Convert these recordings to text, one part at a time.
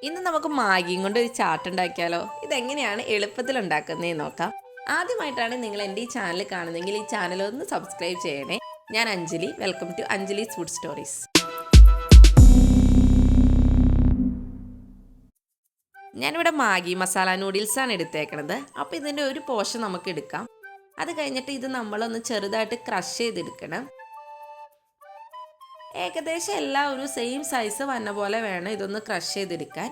ഇന്ന് നമുക്ക് മാഗിയും കൊണ്ട് ഒരു ചാട്ട് ഉണ്ടാക്കിയാലോ? ഇതെങ്ങനെയാണ് എളുപ്പത്തിൽ ഉണ്ടാക്കുന്നതെന്ന് നോക്കാം. ആദ്യമായിട്ടാണ് നിങ്ങൾ എൻ്റെ ഈ ചാനൽ കാണുന്നതെങ്കിൽ ഈ ചാനൽ ഒന്ന് സബ്സ്ക്രൈബ് ചെയ്യണേ. ഞാൻ Anjali, welcome to Anjali's food stories. ഞാനിവിടെ മാഗി മസാല നൂഡിൽസാണ് എടുത്തേക്കണത്. അപ്പോൾ ഇതിൻ്റെ ഒരു പോർഷൻ നമുക്ക് എടുക്കാം. അത് കഴിഞ്ഞിട്ട് ഇത് നമ്മളൊന്ന് ചെറുതായിട്ട് ക്രഷ് ചെയ്തെടുക്കണം. ഏകദേശം എല്ലാം ഒരു സെയിം സൈസ് വന്ന പോലെ വേണം ഇതൊന്ന് ക്രഷ് ചെയ്തെടുക്കാൻ.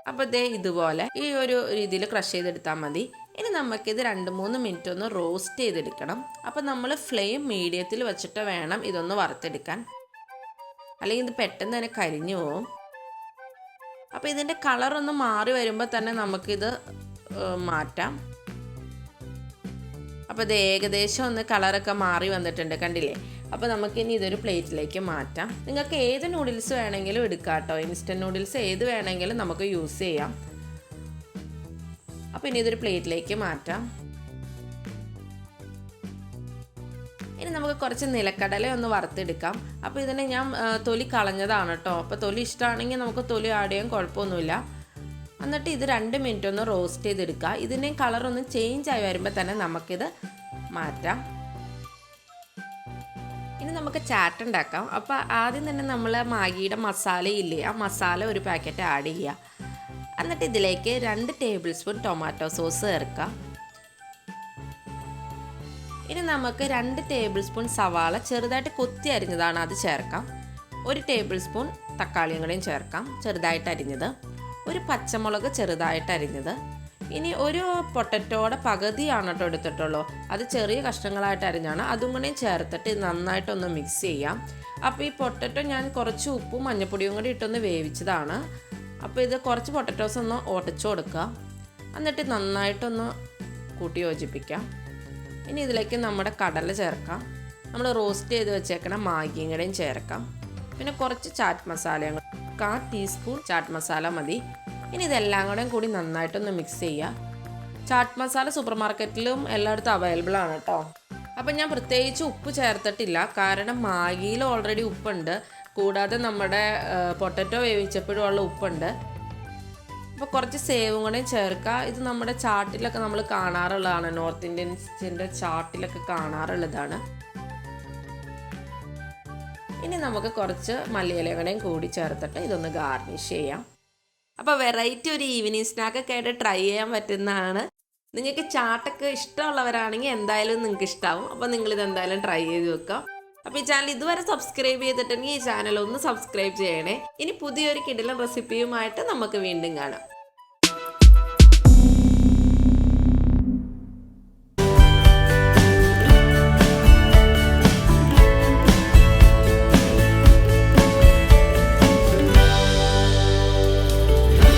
അപ്പോൾ ദേ ഇതുപോലെ ഈ ഒരു രീതിയിൽ ക്രഷ് ചെയ്തെടുത്താൽ മതി. ഇനി നമുക്കിത് 2-3 മിനിറ്റ് ഒന്ന് റോസ്റ്റ് ചെയ്തെടുക്കണം. അപ്പോൾ നമ്മൾ ഫ്ലെയിം മീഡിയത്തിൽ വെച്ചിട്ട് വേണം ഇതൊന്ന് വറുത്തെടുക്കാൻ, അല്ലെങ്കിൽ ഇത് പെട്ടെന്ന് തന്നെ കരിഞ്ഞു പോവും. അപ്പോൾ ഇതിൻ്റെ കളറൊന്ന് മാറി വരുമ്പോൾ തന്നെ നമുക്കിത് മാറ്റാം. അപ്പോൾ ഇത് ഏകദേശം ഒന്ന് കളറൊക്കെ മാറി വന്നിട്ടുണ്ട്, കണ്ടില്ലേ? അപ്പോൾ നമുക്കിനി ഇതൊരു പ്ലേറ്റിലേക്ക് മാറ്റാം. നിങ്ങൾക്ക് ഏത് നൂഡിൽസ് വേണമെങ്കിലും എടുക്കാം കേട്ടോ. ഇൻസ്റ്റൻറ്റ് നൂഡിൽസ് ഏത് വേണമെങ്കിലും നമുക്ക് യൂസ് ചെയ്യാം. അപ്പോൾ ഇനി ഇതൊരു പ്ലേറ്റിലേക്ക് മാറ്റാം. ഇനി നമുക്ക് കുറച്ച് നിലക്കടല ഒന്ന് വറുത്തെടുക്കാം. അപ്പോൾ ഇതിനെ ഞാൻ തൊലി കളഞ്ഞതാണ് കേട്ടോ. അപ്പോൾ തൊലി ഇഷ്ടമാണെങ്കിൽ നമുക്ക് തൊലി ആഡ് ചെയ്യാൻ കുഴപ്പമൊന്നുമില്ല. എന്നിട്ട് ഇത് 2 മിനിറ്റ് ഒന്ന് റോസ്റ്റ് ചെയ്തെടുക്കുക. ഇതിൻ്റെ കളറൊന്ന് ചേഞ്ച് ആയി വരുമ്പോൾ തന്നെ നമുക്കിത് മാറ്റാം. ഇനി നമുക്ക് ചാറ്റ് ഉണ്ടാക്കാം. അപ്പോൾ ആദ്യം തന്നെ നമ്മൾ മാഗിയുടെ മസാലയില്ലേ, ആ മസാല ഒരു പാക്കറ്റ് ആഡ് ചെയ്യുക. എന്നിട്ട് ഇതിലേക്ക് 2 ടേബിൾ സ്പൂൺ ടൊമാറ്റോ സോസ് ചേർക്കാം. ഇനി നമുക്ക് 2 ടേബിൾ സ്പൂൺ സവാള ചെറുതായിട്ട് കൊത്തി അരിഞ്ഞതാണ് അത് ചേർക്കാം. 1 ടേബിൾ സ്പൂൺ തക്കാളിയും കൂടെയും ചേർക്കാം, ചെറുതായിട്ട് അരിഞ്ഞത്. 1 പച്ചമുളക് ചെറുതായിട്ട് അരിഞ്ഞത്. ഇനി ഒരു പൊട്ടറ്റോയുടെ പകുതിയാണ് കേട്ടോ എടുത്തിട്ടുള്ളൂ. അത് ചെറിയ കഷ്ണങ്ങളായിട്ട് അരിഞ്ഞാണ്. അതും കൂടെയും ചേർത്തിട്ട് നന്നായിട്ടൊന്ന് മിക്സ് ചെയ്യാം. അപ്പോൾ ഈ പൊട്ടറ്റോ ഞാൻ കുറച്ച് ഉപ്പും മഞ്ഞൾപ്പൊടിയും കൂടി ഇട്ടൊന്ന് വേവിച്ചതാണ്. അപ്പോൾ ഇത് കുറച്ച് പൊട്ടറ്റോസ് ഒന്ന് ഉടച്ചു കൊടുക്കുക. എന്നിട്ട് നന്നായിട്ടൊന്ന് കൂട്ടി യോജിപ്പിക്കാം. ഇനി ഇതിലേക്ക് നമ്മുടെ കടല ചേർക്കാം. നമ്മൾ റോസ്റ്റ് ചെയ്ത് വെച്ചേക്കണ മാഗിയും കൂടെയും ചേർക്കാം. പിന്നെ കുറച്ച് ചാറ്റ് മസാലയും 1/4 ടീസ്പൂൺ ചാറ്റ് മസാല മതി. ഇനി ഇതെല്ലാം കൂടി നന്നായിട്ടൊന്ന് മിക്സ് ചെയ്യുക. ചാറ്റ് മസാല സൂപ്പർ മാർക്കറ്റിലും എല്ലായിടത്തും അവൈലബിൾ ആണ് കേട്ടോ. അപ്പം ഞാൻ പ്രത്യേകിച്ച് ഉപ്പ് ചേർത്തിട്ടില്ല, കാരണം മാഗിയിൽ ഓൾറെഡി ഉപ്പുണ്ട്. കൂടാതെ നമ്മുടെ പൊട്ടറ്റോ വേവിച്ചപ്പോഴും ഉള്ള ഉപ്പുണ്ട്. അപ്പോൾ കുറച്ച് സേവും കൂടെ ചേർക്കുക. ഇത് നമ്മുടെ ചാട്ടിലൊക്കെ നമ്മൾ കാണാറുള്ളതാണ്, നോർത്ത് ഇന്ത്യൻസിൻ്റെ ചാട്ടിലൊക്കെ കാണാറുള്ളതാണ്. ഇനി നമുക്ക് കുറച്ച് മല്ലിയിലയും കൂടി ചേർത്തിട്ട് ഇതൊന്ന് ഗാർണിഷ് ചെയ്യാം. അപ്പോൾ വെറൈറ്റി ഒരു ഈവനിങ് സ്നാക്കൊക്കെ ആയിട്ട് ട്രൈ ചെയ്യാൻ പറ്റുന്നതാണ്. നിങ്ങൾക്ക് ചാട്ടൊക്കെ ഇഷ്ടമുള്ളവരാണെങ്കിൽ എന്തായാലും നിങ്ങൾക്ക് ഇഷ്ടമാവും. അപ്പോൾ നിങ്ങളിത് എന്തായാലും ട്രൈ ചെയ്ത് വെക്കാം. അപ്പോൾ ഈ ചാനൽ ഇതുവരെ സബ്സ്ക്രൈബ് ചെയ്തിട്ടുണ്ടെങ്കിൽ ഈ ചാനൽ ഒന്ന് സബ്സ്ക്രൈബ് ചെയ്യണേ. ഇനി പുതിയൊരു കിടിലൻ റെസിപ്പിയുമായിട്ട് നമുക്ക് വീണ്ടും കാണാം.